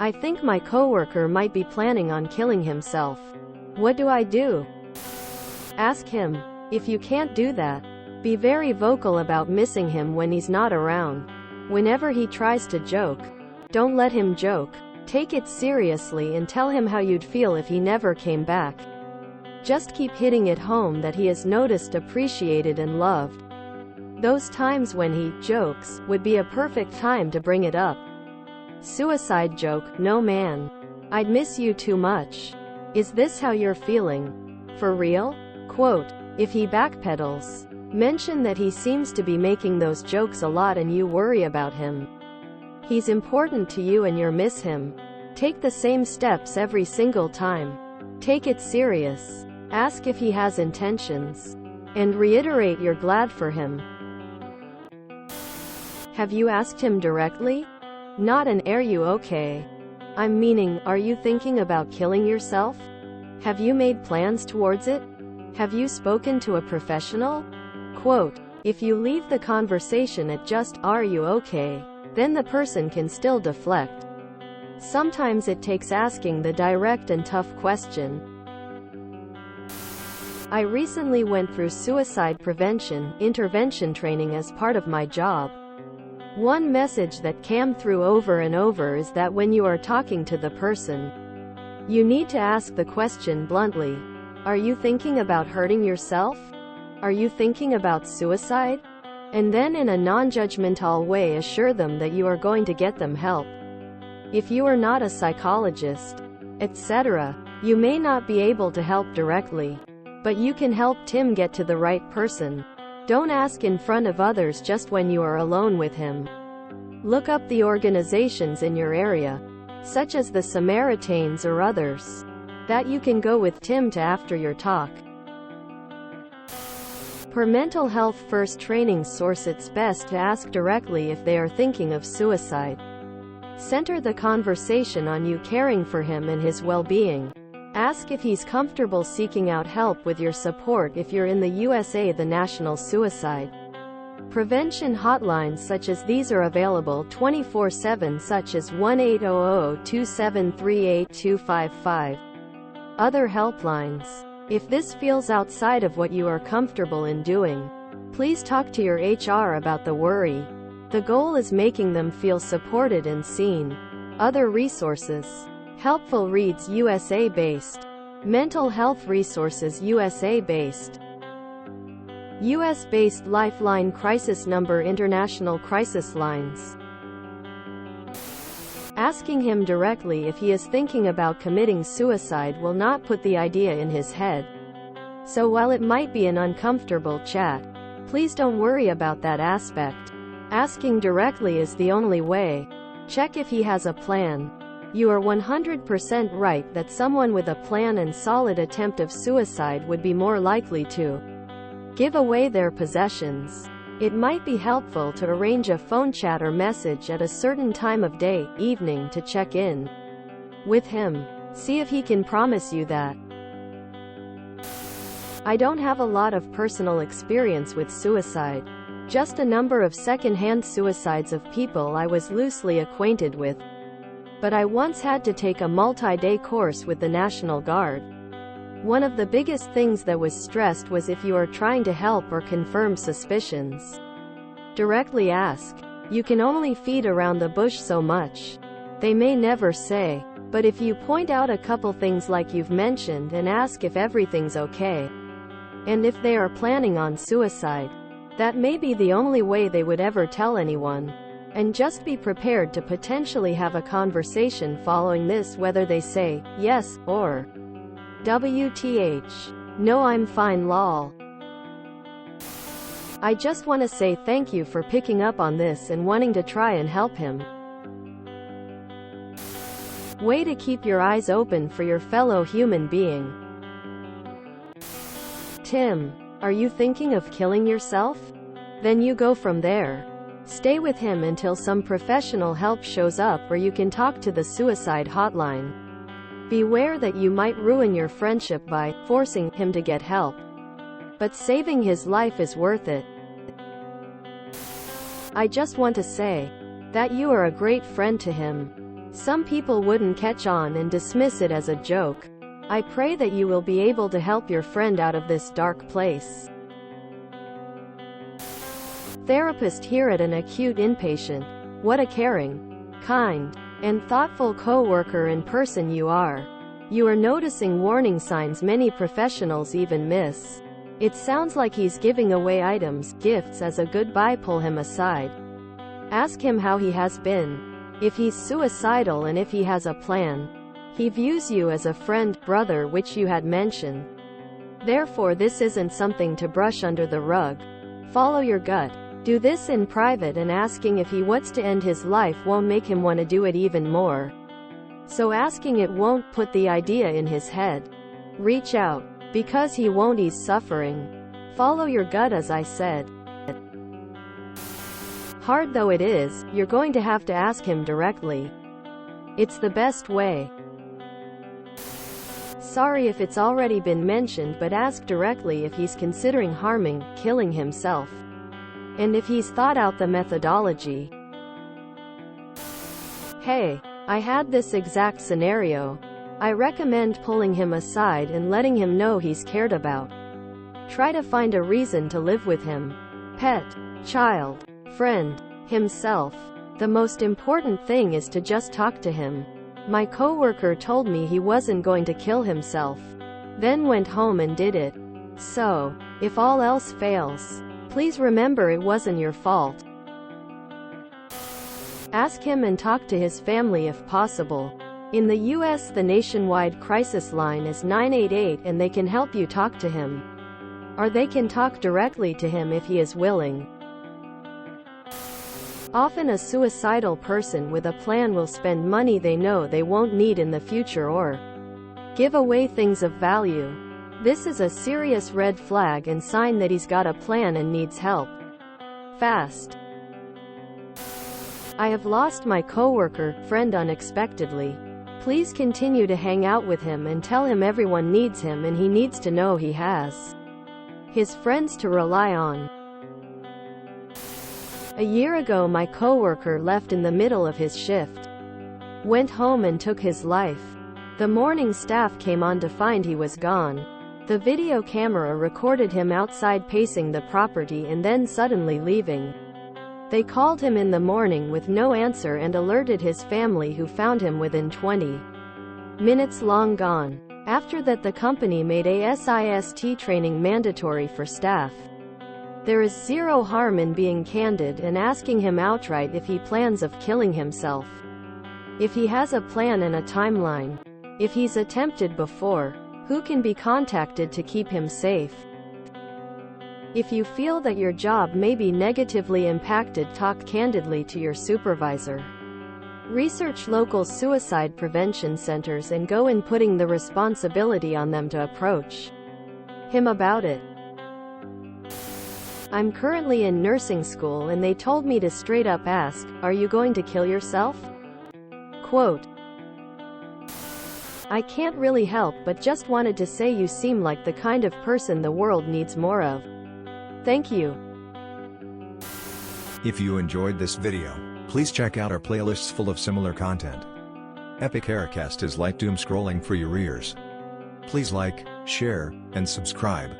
I think my coworker might be planning on killing himself. What do I do? Ask him. If you can't do that, be very vocal about missing him when he's not around. Whenever he tries to joke, don't let him joke. Take it seriously and tell him how you'd feel if he never came back. Just keep hitting it home that he is noticed, appreciated, and loved. Those times when he jokes would be a perfect time to bring it up. Suicide joke: no man, I'd miss you too much. Is this how you're feeling? For real? Quote, if he backpedals, mention that he seems to be making those jokes a lot and you worry about him. He's important to you and you miss him. Take the same steps every single time. Take it serious. Ask if he has intentions. And reiterate you're glad for him. Have you asked him directly? Not an "Are you okay?" I'm meaning, are you thinking about killing yourself? Have you made plans towards it? Have you spoken to a professional? Quote, if you leave the conversation at just, "Are you okay?" then the person can still deflect. Sometimes it takes asking the direct and tough question. I recently went through suicide prevention intervention training as part of my job. One message that came through over and over is that when you are talking to the person, you need to ask the question bluntly. Are you thinking about hurting yourself? Are you thinking about suicide? And then in a non-judgmental way assure them that you are going to get them help. If you are not a psychologist, etc., you may not be able to help directly, but you can help Tim get to the right person. Don't ask in front of others, just when you are alone with him. Look up the organizations in your area, such as the Samaritans or others, that you can go with Tim to after your talk. Per Mental Health First training source, it's best to ask directly if they are thinking of suicide. Center the conversation on you caring for him and his well-being. Ask if he's comfortable seeking out help with your support. If you're in the USA, the National Suicide Prevention hotlines such as these are available 24/7, such as 1-800-273-8255. Other helplines. If this feels outside of what you are comfortable in doing, please talk to your HR about the worry. The goal is making them feel supported and seen. Other resources. Helpful Reads USA based. Mental Health Resources USA based. US based Lifeline Crisis Number International Crisis Lines. Asking him directly if he is thinking about committing suicide will not put the idea in his head. So while it might be an uncomfortable chat, please don't worry about that aspect. Asking directly is the only way. Check if he has a plan. You are 100% right that someone with a plan and solid attempt of suicide would be more likely to give away their possessions. It might be helpful to arrange a phone chat or message at a certain time of day, evening, to check in with him. See if he can promise you that. I don't have a lot of personal experience with suicide, just a number of second-hand suicides of people I was loosely acquainted with. But I once had to take a multi-day course with the National Guard. One of the biggest things that was stressed was if you are trying to help or confirm suspicions, directly ask. You can only feed around the bush so much. They may never say. But if you point out a couple things like you've mentioned and ask if everything's okay, and if they are planning on suicide, that may be the only way they would ever tell anyone. And just be prepared to potentially have a conversation following this, whether they say yes or WTH. No, I'm fine lol. I just want to say thank you for picking up on this and wanting to try and help him. Way to keep your eyes open for your fellow human being. Tim, are you thinking of killing yourself? Then you go from there. Stay with him until some professional help shows up, or you can talk to the suicide hotline. Beware that you might ruin your friendship by forcing him to get help. But saving his life is worth it. I just want to say that you are a great friend to him. Some people wouldn't catch on and dismiss it as a joke. I pray that you will be able to help your friend out of this dark place. Therapist here at an acute inpatient. What a caring, kind, and thoughtful coworker and person you are. You are noticing warning signs many professionals even miss. It sounds like he's giving away items, gifts as a goodbye. Pull him aside. Ask him how he has been. If he's suicidal and if he has a plan. He views you as a friend, brother, which you had mentioned. Therefore this isn't something to brush under the rug. Follow your gut. Do this in private, and asking if he wants to end his life won't make him want to do it even more. So asking it won't put the idea in his head. Reach out. Because he won't ease suffering. Follow your gut as I said. Hard though it is, you're going to have to ask him directly. It's the best way. Sorry if it's already been mentioned, but ask directly if he's considering harming, killing himself. And if he's thought out the methodology. Hey, I had this exact scenario. I recommend pulling him aside and letting him know he's cared about. Try to find a reason to live with him. Pet, child, friend, himself. The most important thing is to just talk to him. My coworker told me he wasn't going to kill himself. Then went home and did it. So, if all else fails, please remember it wasn't your fault. Ask him and talk to his family if possible. In the US, the nationwide crisis line is 988 and they can help you talk to him. Or they can talk directly to him if he is willing. Often a suicidal person with a plan will spend money they know they won't need in the future or give away things of value. This is a serious red flag and sign that he's got a plan and needs help. Fast. I have lost my coworker, friend unexpectedly. Please continue to hang out with him and tell him everyone needs him and he needs to know he has his friends to rely on. A year ago my coworker left in the middle of his shift. Went home and took his life. The morning staff came on to find he was gone. The video camera recorded him outside pacing the property and then suddenly leaving. They called him in the morning with no answer and alerted his family, who found him within 20 minutes long gone. After that the company made ASIST training mandatory for staff. There is zero harm in being candid and asking him outright if he plans of killing himself. If he has a plan and a timeline. If he's attempted before. Who can be contacted to keep him safe. If you feel that your job may be negatively impacted, talk candidly to your supervisor. Research local suicide prevention centers and go in, putting the responsibility on them to approach him about it. I'm currently in nursing school and they told me to straight up ask, "Are you going to kill yourself?" Quote, "I can't really help but just wanted to say you seem like the kind of person the world needs more of. Thank you." If you enjoyed this video, please check out our playlists full of similar content. Epic Haircast is like doom scrolling for your ears. Please like, share, and subscribe.